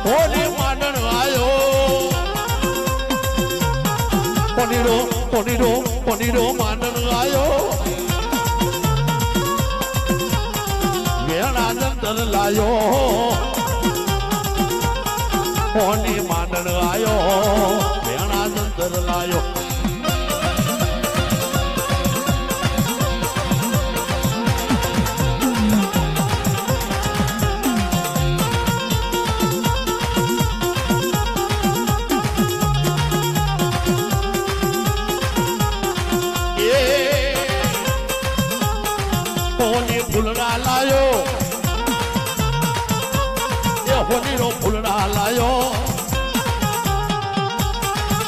હોની માંડણ આયો પોનીરો માંડણ આયો વેણા જંતર લાયો હોની માંડણ આયો વેણા જંતર લાયો ફૂલડા લાયો એ હોનીનો ફૂલડા લાયો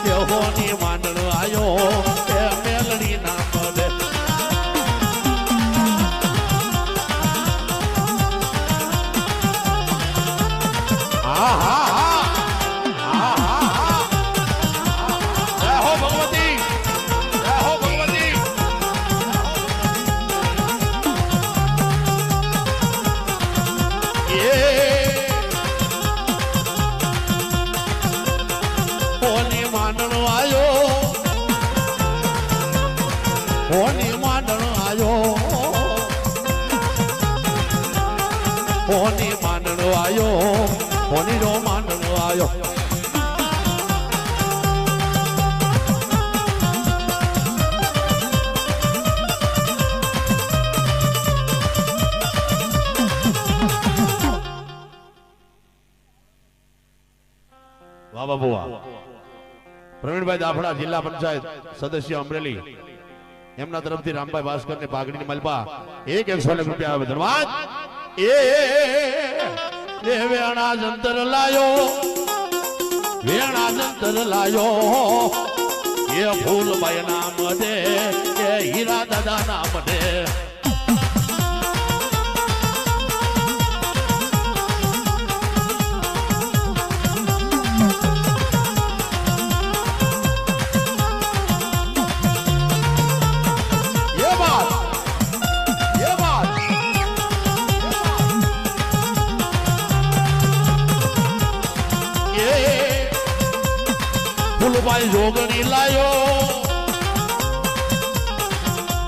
એ હોની માંડણ આયો એ મેલડી ના પડે હા હા હોની માંડણ આયો હોની રો માંડણ આયો વાહ બાબુ વાહ પ્રવીણભાઈ દાફડા જિલ્લા પંચાયત સદસ્ય અમરેલી એમના તરફથી રામભાઈ ભાસ્કર ને પાઘડીની મલબા 101 રૂપિયા ધન્યવાદ એ વેણા જંતર લાયો એ ફૂલભાઈ નામ દે એ હીરા દાદા નામ દે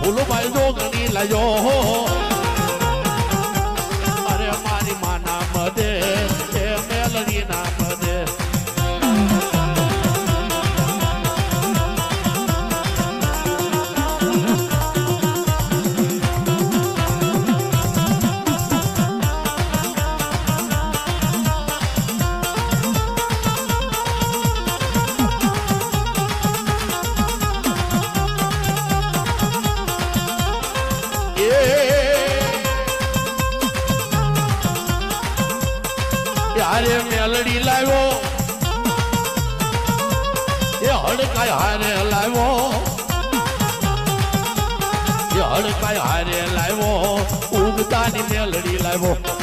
ફૂલભાઈ જોગણી લાયો અરે મારી મા નામ દે એ મેલડી નામ દે હારે મેલડી લાવ્યો એ હડકાય હારે લાવ્યો ઉગતાની મેલડી લાવ્યો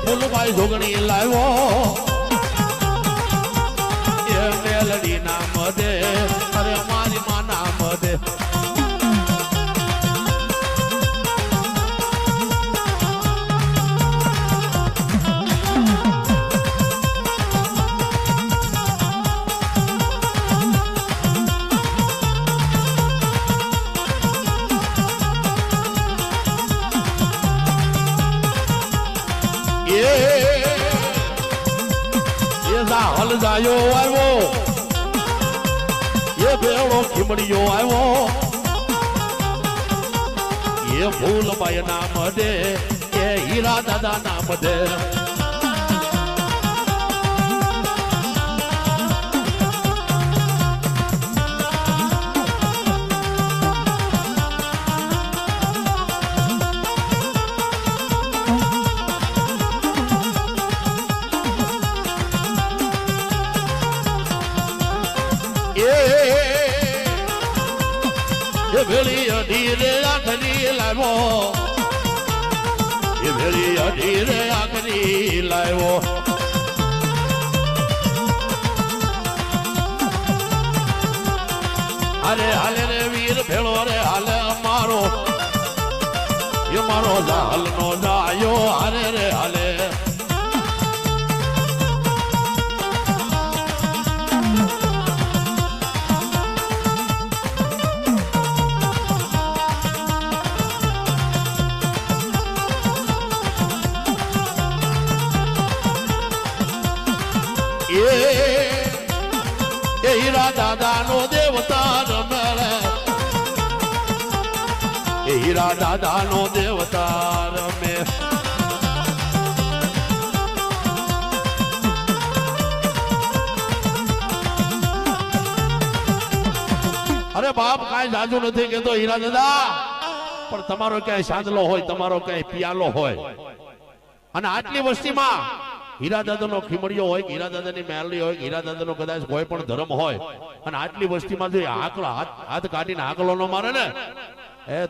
ફૂલભાઈ જોગણી લાવ્યો એ મેલડી નામ દે અરે મારી મા નામ દે હલ જાયો આવ્યો એ બેડો ખીમડીયો આવ્યો એ ફૂલભાઈ નામ દે એ હીરા દાદા નામ દે ભેળી અઢી રે આખરી લાવ્યો એ ભેળી અઢી રે આખરી લાવ્યો અરે હાલે રે વીર ભેળો રે હાલે મારો એ મારો જાલ નો જાયો હારે રે હાલે એ હીરા દાદા નો દેવતા રમે એ હીરા દાદા નો દેવતા રમે અરે બાપ કાંઈ જાજુ નથી કેતો હીરા દાદા પણ તમારો ક્યાંય સાંદલો હોય તમારો ક્યાંય પિયાલો હોય અને આટલી વસ્તીમાં હીરા દાદાનો ખીમડિયો હોય હીરા દાદાની મેલડી હોય હીરા દાદાનો કદાચ કોઈ પણ ધર્મ હોય અને આટલી વસ્તીમાં જો હાથ કાઢીને આકલો ન મારે ને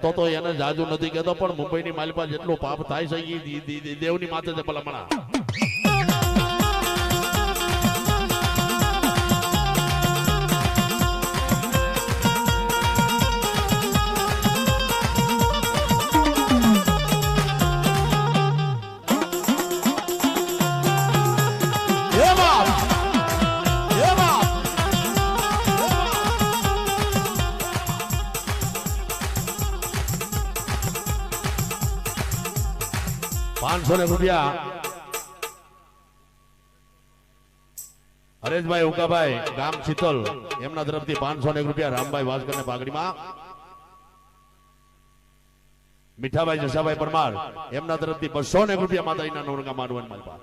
તો એને જાજુ નથી કેતો પણ મુંબઈની માલિપા જેટલું પાપ થાય છે એ દેવની માથે છે ભલામણા ₹500 હરેશભાઈ ઉકાભાઈ ગામ શીતલ એમના તરફથી ₹500 રામભાઈ વાસકર ને પાઘડીમાં મીઠાભાઈ જસાભાઈ પરમાર એમના તરફથી ₹200 માતાજીના નવરંગા માનવન માલપા